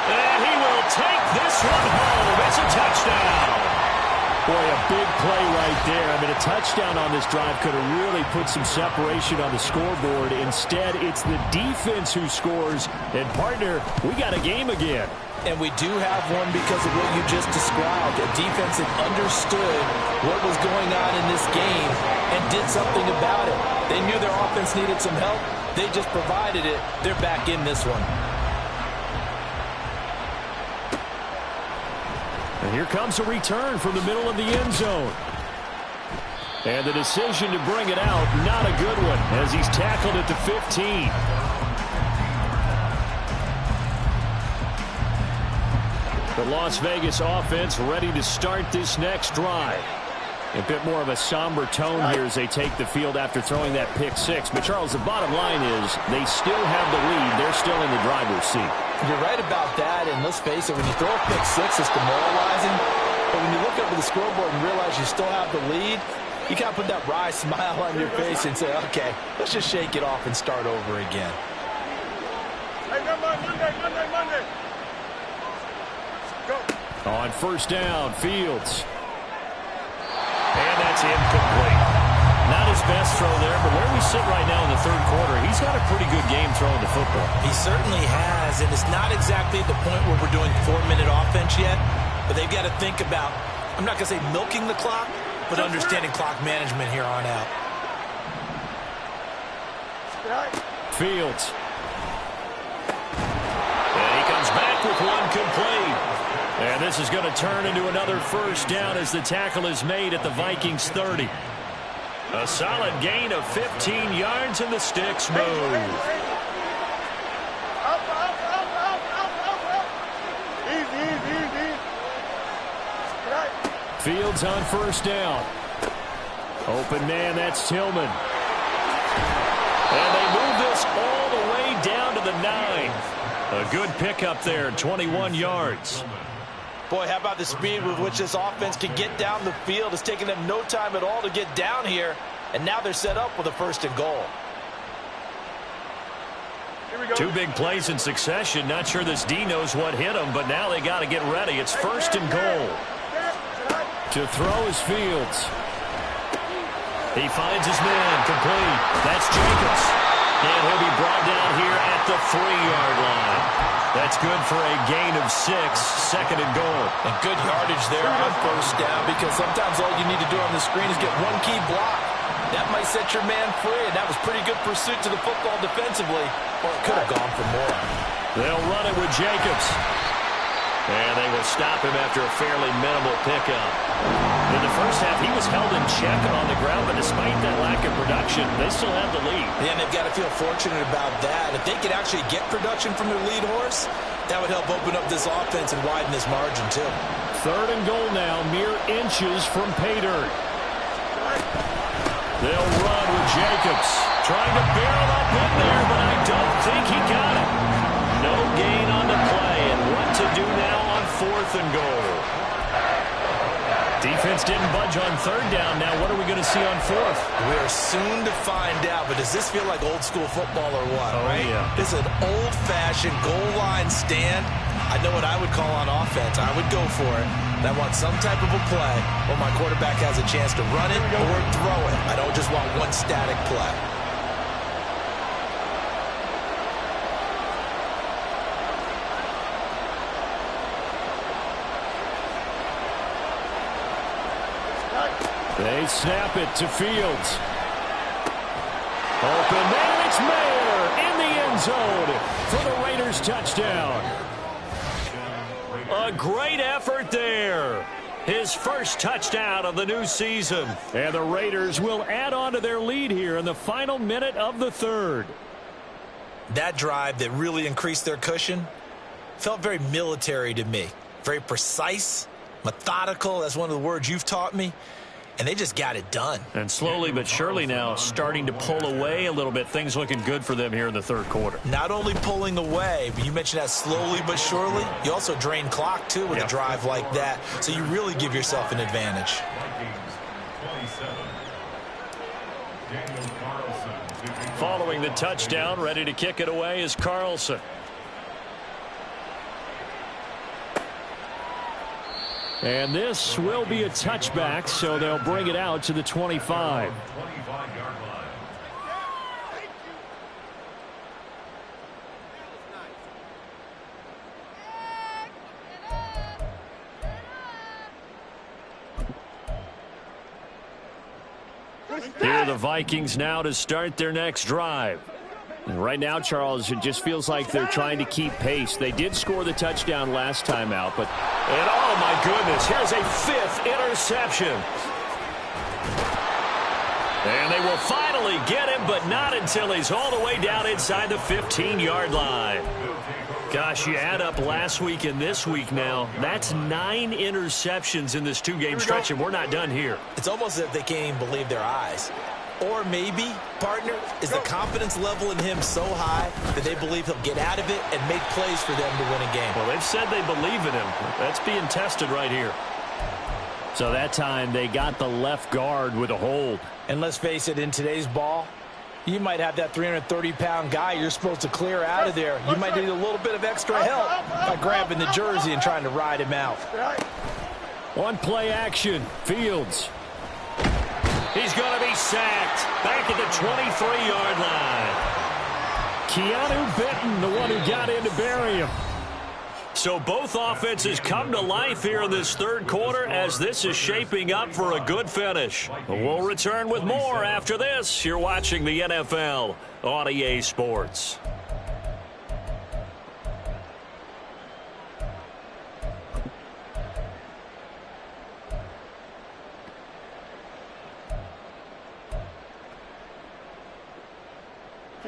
[SPEAKER 1] And he will take this one home. It's a touchdown.
[SPEAKER 5] Boy, a big play right there. I mean, a touchdown on this drive could have really put some separation on the scoreboard. Instead, it's the defense who scores. And, partner, we got a game again.
[SPEAKER 3] And we do have one because of what you just described. A defense that understood what was going on in this game and did something about it. They knew their offense needed some help. They just provided it. They're back in this one.
[SPEAKER 5] And here comes a return from the middle of the end zone. And the decision to bring it out, not a good one, as he's tackled at the 15. The Las Vegas offense ready to start this next drive. A bit more of a somber tone here as they take the field after throwing that pick 6. But, Charles, the bottom line is they still have the lead. They're still in the driver's seat.
[SPEAKER 3] You're right about that, and let's face it, when you throw a pick 6, it's demoralizing. But when you look up at the scoreboard and realize you still have the lead, you kind of put that wry smile on your face and say, okay, let's just shake it off and start over again.
[SPEAKER 2] Hey, Monday. Go.
[SPEAKER 5] On first down, Fields.
[SPEAKER 1] And that's incomplete. Not his best throw there, but where we sit right now in the third quarter, he's got a pretty good game throwing the football.
[SPEAKER 3] He certainly has, and it's not exactly at the point where we're doing 4-minute offense yet, but they've got to think about, I'm not going to say milking the clock, but understanding clock management here on out.
[SPEAKER 5] Fields.
[SPEAKER 1] And he comes back with one complete. And this is going to turn into another first down as the tackle is made at the Vikings 30. A solid gain of 15 yards and the sticks move.
[SPEAKER 2] Easy.
[SPEAKER 5] Fields on first down. Open man, that's Tillman.
[SPEAKER 1] And they move this all the way down to the 9. A good pickup there, 21 yards.
[SPEAKER 3] Boy, how about the speed with which this offense can get down the field? It's taken them no time at all to get down here, and now they're set up with a 1st and goal.
[SPEAKER 2] Here we go.
[SPEAKER 1] 2 big plays in succession. Not sure this D knows what hit him, but now they got to get ready. It's 1st and goal.
[SPEAKER 5] To throw is Fields.
[SPEAKER 1] He finds his man, complete. That's Jacobs. And he'll be brought down here at the 3-yard line. That's good for a gain of 6, 2nd and goal.
[SPEAKER 3] And good yardage there on first down, because sometimes all you need to do on the screen is get one key block. That might set your man free, and that was pretty good pursuit to the football defensively, or it could have gone for more.
[SPEAKER 1] They'll run it with Jacobs. And they will stop him after a fairly minimal pickup. In the first half, he was held in check on the ground, but despite that lack of production, they still have the lead.
[SPEAKER 3] And they've got to feel fortunate about that. If they could actually get production from their lead horse, that would help open up this offense and widen this margin, too.
[SPEAKER 5] 3rd and goal now, mere inches from pay dirt.
[SPEAKER 1] Jacobs trying to barrel up in there, but I don't think he got it. No gain on the play, and what to do now on 4th and goal. Defense didn't budge on 3rd down. Now what are we going to see on 4th?
[SPEAKER 3] We're soon to find out, but does this feel like old school football or what, right?
[SPEAKER 1] Yeah.
[SPEAKER 3] This is an old-fashioned goal line stand. I know what I would call on offense. I would go for it. And I want some type of a play where my quarterback has a chance to run it or throw it. I don't just want one static play.
[SPEAKER 5] They snap it to Fields. Open man, it's Mayer in the end zone for the Raiders touchdown.
[SPEAKER 1] A great effort there. His first touchdown of the new season.
[SPEAKER 5] And the Raiders will add on to their lead here in the final minute of the 3rd.
[SPEAKER 3] That drive that really increased their cushion felt very military to me. Very precise, methodical. That's one of the words you've taught me. And they just got it done.
[SPEAKER 1] And slowly but surely now starting to pull away a little bit. Things looking good for them here in the 3rd quarter.
[SPEAKER 3] Not only pulling away, but you mentioned that slowly but surely. You also drain clock, too, with a drive like that. So you really give yourself an advantage.
[SPEAKER 1] Following the touchdown, ready to kick it away is Carlson.
[SPEAKER 5] And this will be a touchback, so they'll bring it out to the 25.
[SPEAKER 1] Here are the Vikings now to start their next drive.
[SPEAKER 5] And right now, Charles, it just feels like they're trying to keep pace. They did score the touchdown last time out, but...
[SPEAKER 1] And oh my goodness, here's a 5th interception. And they will finally get him, but not until he's all the way down inside the 15-yard line. Gosh, you add up last week and this week now, that's 9 interceptions in this 2-game stretch, and we're not done here.
[SPEAKER 3] It's almost as if they can't even believe their eyes. Or maybe, partner, is the confidence level in him so high that they believe he'll get out of it and make plays for them to win a game.
[SPEAKER 1] Well, they've said they believe in him. That's being tested right here.
[SPEAKER 5] So that time they got the left guard with a hold.
[SPEAKER 3] And let's face it, in today's ball, you might have that 330-pound guy you're supposed to clear out of there. You might need a little bit of extra help by grabbing the jersey and trying to ride him out.
[SPEAKER 5] On play action, Fields.
[SPEAKER 1] He's going to be sacked back at the 23-yard line.
[SPEAKER 5] Keanu Benton, the one who got in to bury him.
[SPEAKER 1] So both offenses come to life here in this 3rd quarter as this is shaping up for a good finish. We'll return with more after this. You're watching the NFL on EA Sports.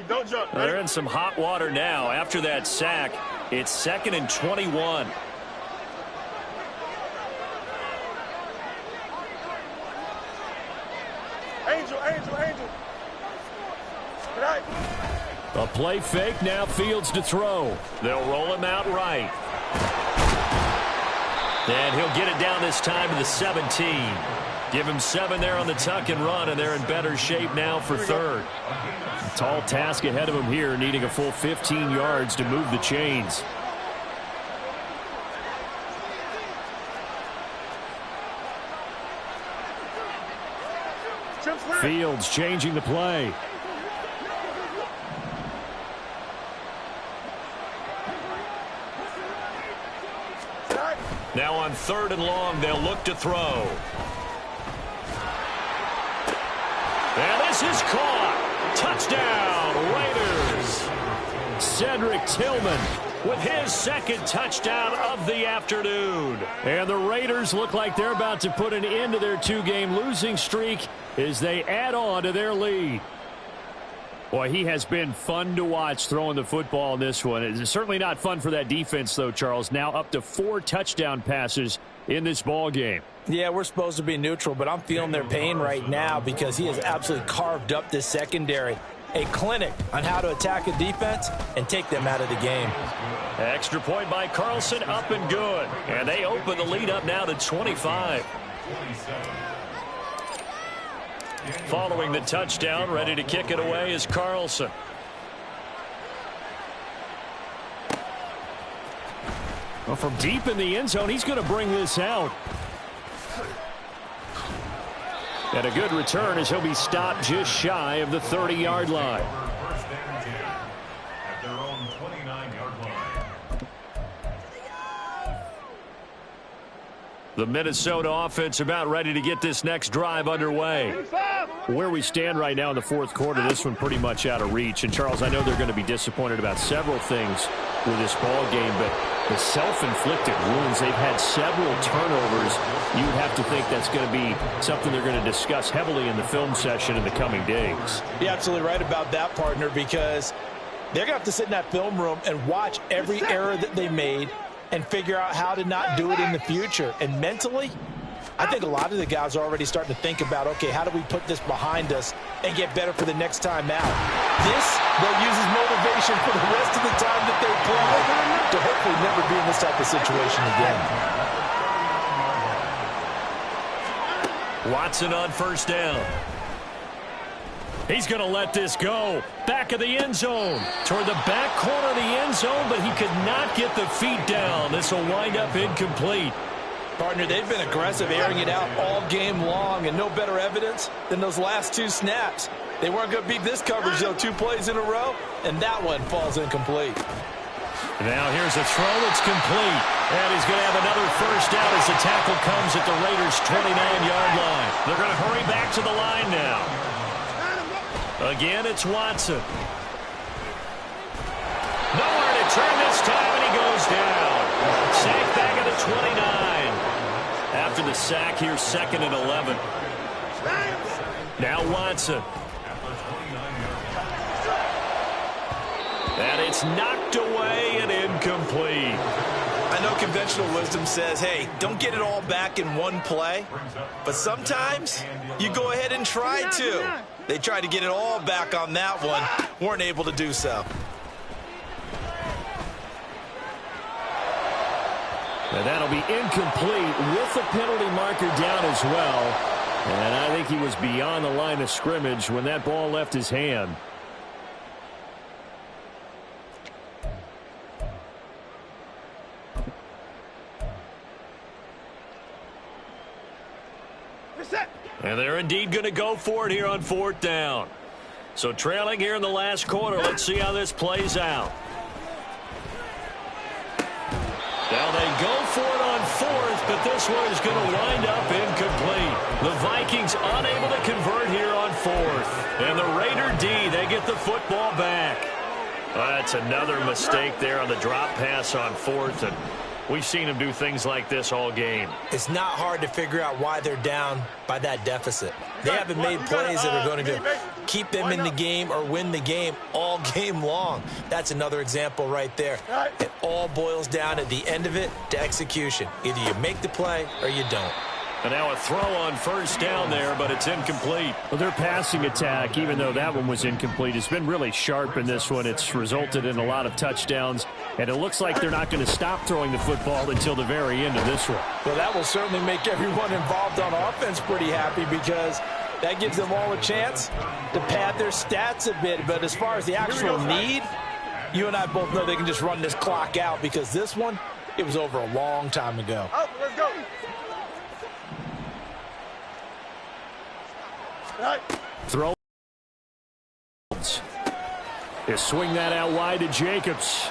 [SPEAKER 2] Don't jump.
[SPEAKER 1] They're in some hot water now. After that sack, it's 2nd and 21.
[SPEAKER 2] Angel. Right.
[SPEAKER 5] A play fake, now Fields to throw.
[SPEAKER 1] They'll roll him out right. And he'll get it down this time to the 17. Give him 7 there on the tuck and run, and they're in better shape now for 3rd.
[SPEAKER 5] Tall task ahead of him here, needing a full 15 yards to move the chains. Fields changing the play.
[SPEAKER 1] Now on 3rd and long, they'll look to throw. And this is caught. Touchdown, Raiders.
[SPEAKER 5] Cedric Tillman with his 2nd touchdown of the afternoon. And the Raiders look like they're about to put an end to their 2-game losing streak as they add on to their lead. Boy, he has been fun to watch throwing the football in this one. It's certainly not fun for that defense, though, Charles. Now up to 4 touchdown passes in this ball game.
[SPEAKER 3] Yeah, we're supposed to be neutral, but I'm feeling their pain right now because he has absolutely carved up this secondary. A clinic on how to attack a defense and take them out of the game.
[SPEAKER 1] Extra point by Carlson, up and good. And they open the lead up now to 25. Following the touchdown, ready to kick it away is Carlson.
[SPEAKER 5] Well, from deep in the end zone, he's going to bring this out. And a good return as he'll be stopped just shy of the 30-yard line.
[SPEAKER 4] First and 10 at their own 29-yard line.
[SPEAKER 5] The Minnesota offense about ready to get this next drive underway. Where we stand right now in the fourth quarter, this one pretty much out of reach. And, Charles, I know they're going to be disappointed about several things with this ball game, but the self-inflicted wounds, they've had several turnovers. You'd have to think that's going to be something they're going to discuss heavily in the film session in the coming days.
[SPEAKER 3] You're absolutely right about that, partner, because they're going to have to sit in that film room and watch every error that they made and figure out how to not do it in the future. And mentally, I think a lot of the guys are already starting to think about, okay, how do we put this behind us and get better for the next time out? This, they'll use as motivation for the rest of the time that they play to hopefully never be in this type of situation again.
[SPEAKER 1] Watson on first down. He's going to let this go. Back of the end zone. Toward the back corner of the end zone, but he could not get the feet down. This will wind up incomplete.
[SPEAKER 3] Partner, they've been aggressive, airing it out all game long, and no better evidence than those last two snaps. They weren't going to beat this coverage, though, 2 plays in a row, and that one falls incomplete.
[SPEAKER 1] Now here's a throw that's complete. And he's going to have another first down as the tackle comes at the Raiders' 29-yard line. They're going to hurry back to the line now. Again, it's Watson. Nowhere to turn this time, and he goes down. Sack back at the 29. After the sack, here's 2nd and 11. Now Watson. And it's knocked away and incomplete.
[SPEAKER 3] I know conventional wisdom says, hey, don't get it all back in one play. But sometimes you go ahead and try to. They tried to get it all back on that one. Weren't able to do so.
[SPEAKER 5] And that'll be incomplete with the penalty marker down as well. And I think he was beyond the line of scrimmage when that ball left his hand.
[SPEAKER 1] And they're indeed going to go for it here on 4th down. So trailing here in the last quarter. Let's see how this plays out. Now they go for it on 4th, but this one is going to wind up incomplete. The Vikings unable to convert here on 4th. And the Raider D, they get the football back. That's another mistake there on the drop pass on 4th. And we've seen them do things like this all game.
[SPEAKER 3] It's not hard to figure out why they're down by that deficit. They haven't made plays that are going to keep them in the game or win the game all game long. That's another example right there. It all boils down at the end of it to execution. Either you make the play or you don't.
[SPEAKER 1] And now a throw on first down there, but it's incomplete.
[SPEAKER 5] Well, their passing attack, even though that one was incomplete, has been really sharp in this one. It's resulted in a lot of touchdowns, and it looks like they're not going to stop throwing the football until the very end of this one.
[SPEAKER 3] Well, that will certainly make everyone involved on offense pretty happy because that gives them all a chance to pad their stats a bit. But as far as the actual need, you and I both know they can just run this clock out because this one, it was over a long time ago.
[SPEAKER 2] Oh, let's go.
[SPEAKER 5] Throw. They swing that out wide to Jacobs.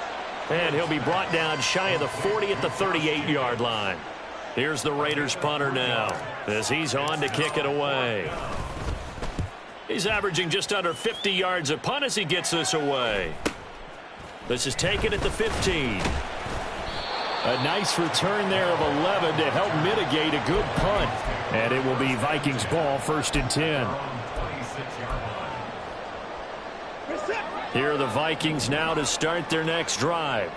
[SPEAKER 1] And he'll be brought down shy of the 40 at the 38-yard line. Here's the Raiders punter now as he's on to kick it away. He's averaging just under 50 yards a punt as he gets this away. This is taken at the 15.
[SPEAKER 5] A nice return there of 11 to help mitigate a good punt. And it will be Vikings ball, 1st and 10. Here are the Vikings now to start their next drive.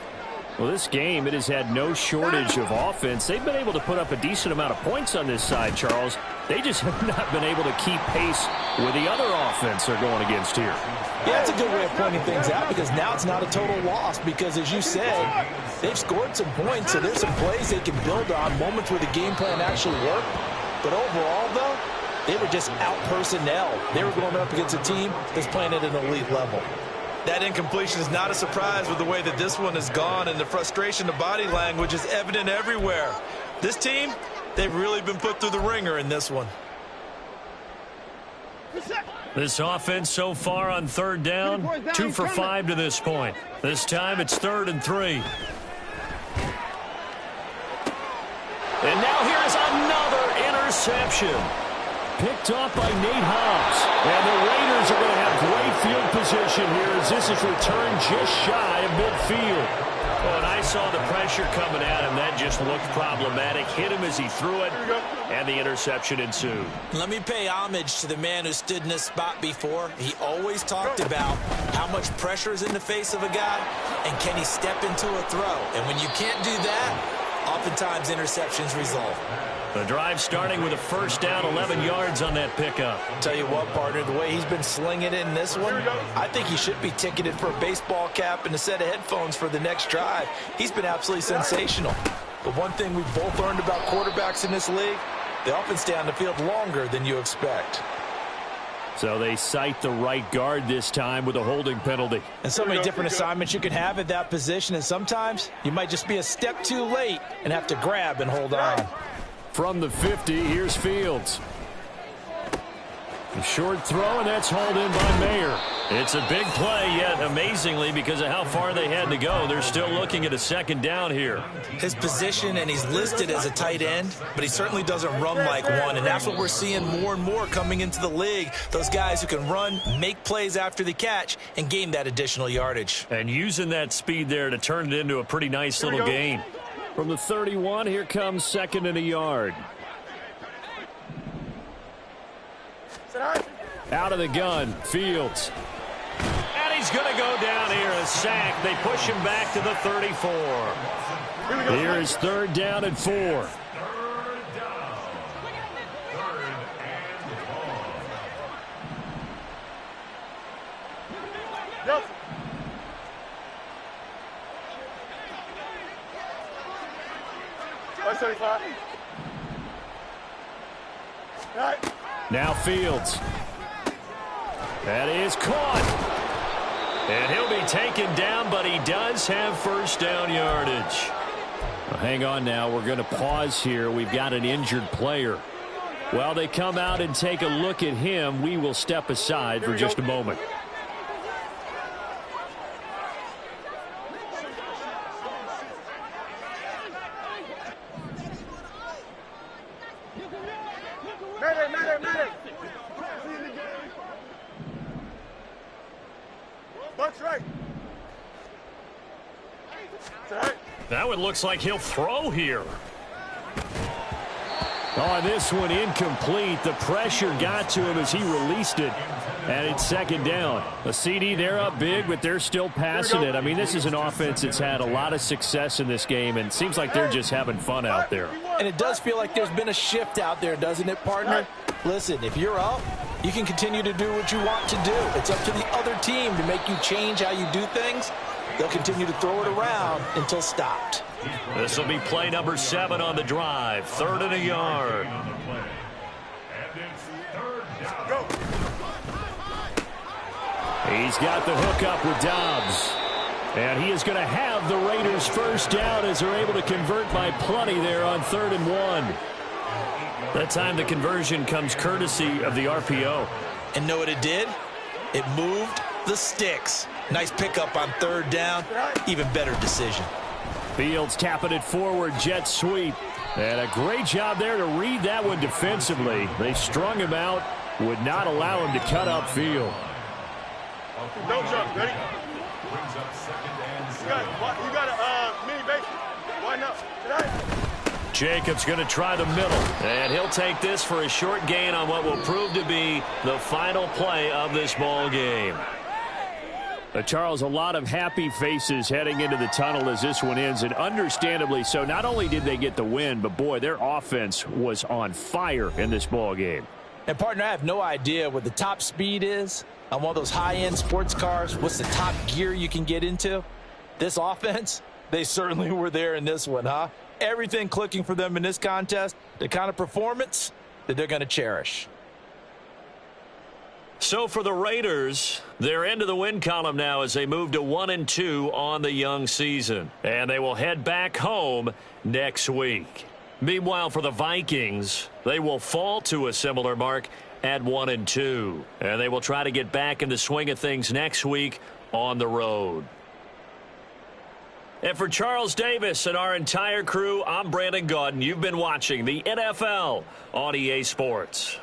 [SPEAKER 5] Well, this game, it has had no shortage of offense. They've been able to put up a decent amount of points on this side, Charles. They just have not been able to keep pace with the other offense they're going against here.
[SPEAKER 3] Yeah, that's a good way of pointing things out because now it's not a total loss because, as you said, they've scored some points, so there's some plays they can build on, moments where the game plan actually worked. But overall, though, they were just out-personnel. They were going up against a team that's playing at an elite level.
[SPEAKER 6] That incompletion is not a surprise with the way that this one has gone, and the frustration, the body language is evident everywhere. This team, they've really been put through the ringer in this one.
[SPEAKER 1] This offense so far on third down, 2 for 5 to this point. This time it's 3rd and 3. And now here's another interception. Picked off by Nate Hobbs. And the Raiders are going to have great field position here as this is returned just shy of midfield. Oh, and I saw the pressure coming at him. That just looked problematic. Hit him as he threw it, and the interception ensued.
[SPEAKER 3] Let me pay homage to the man who stood in this spot before. He always talked about how much pressure is in the face of a guy, and can he step into a throw. And when you can't do that, oftentimes interceptions result.
[SPEAKER 1] The drive starting with a first down, 11 yards on that pickup.
[SPEAKER 3] Tell you what, partner, the way he's been slinging it in this one, I think he should be ticketed for a baseball cap and a set of headphones for the next drive. He's been absolutely sensational. But one thing we've both learned about quarterbacks in this league, they often stay on the field longer than you expect.
[SPEAKER 5] So they cite the right guard this time with a holding penalty.
[SPEAKER 3] And so many different assignments you can have at that position, and sometimes you might just be a step too late and have to grab and hold on.
[SPEAKER 5] From the 50, here's Fields. A short throw, and that's hauled in by Mayer.
[SPEAKER 1] It's a big play, yet amazingly, because of how far they had to go, they're still looking at a second down here.
[SPEAKER 3] His position, and he's listed as a tight end, but he certainly doesn't run like one, and that's what we're seeing more and more coming into the league. Those guys who can run, make plays after the catch, and gain that additional yardage.
[SPEAKER 1] And using that speed there to turn it into a pretty nice little gain.
[SPEAKER 5] From the 31, here comes 2nd and a yard. Out of the gun, Fields.
[SPEAKER 1] And he's going to go down here, a sack. They push him back to the 34.
[SPEAKER 5] Here is 3rd down and 4.
[SPEAKER 2] Yep.
[SPEAKER 5] Now Fields.
[SPEAKER 1] That is caught. And he'll be taken down, but he does have first down yardage.
[SPEAKER 5] Well, hang on now. We're going to pause here. We've got an injured player. While they come out and take a look at him, we will step aside for just a moment.
[SPEAKER 1] Now it looks like he'll throw here.
[SPEAKER 5] Oh, this one incomplete. The pressure got to him as he released it. And it's 2nd down. A CD, they're up big, but they're still passing it. I mean, this is an offense that's had a lot of success in this game, and it seems like they're just having fun out there.
[SPEAKER 3] And it does feel like there's been a shift out there, doesn't it, partner? Listen, if you're up, you can continue to do what you want to do. It's up to the other team to make you change how you do things. They'll continue to throw it around until stopped.
[SPEAKER 1] This will be play number 7 on the drive. 3rd and a yard.
[SPEAKER 5] He's got the hook up with Dobbs. And he is going to have the Raiders first down as they're able to convert by plenty there on 3rd and 1.
[SPEAKER 1] That time the conversion comes courtesy of the RPO.
[SPEAKER 3] And know what it did? It moved the sticks. Nice pickup on 3rd down. Even better decision.
[SPEAKER 5] Fields tapping it forward, jet sweep. And a great job there to read that one defensively. They strung him out, would not allow him to cut upfield.
[SPEAKER 2] No jump, ready? You got a mini base. Why not?
[SPEAKER 1] Jacobs going to try the middle. And he'll take this for a short gain on what will prove to be the final play of this ball game.
[SPEAKER 5] Charles, a lot of happy faces heading into the tunnel as this one ends, and understandably so. Not only did they get the win, but, boy, their offense was on fire in this ball game.
[SPEAKER 3] And, partner, I have no idea what the top speed is on one of those high-end sports cars. What's the top gear you can get into? This offense, they certainly were there in this one, huh? Everything clicking for them in this contest, the kind of performance that they're going to cherish.
[SPEAKER 1] So for the Raiders, they're into the win column now as they move to 1-2 on the young season. And they will head back home next week. Meanwhile, for the Vikings, they will fall to a similar mark at 1-2. And they will try to get back in the swing of things next week on the road. And for Charles Davis and our entire crew, I'm Brandon Gaudin. You've been watching the NFL on EA Sports.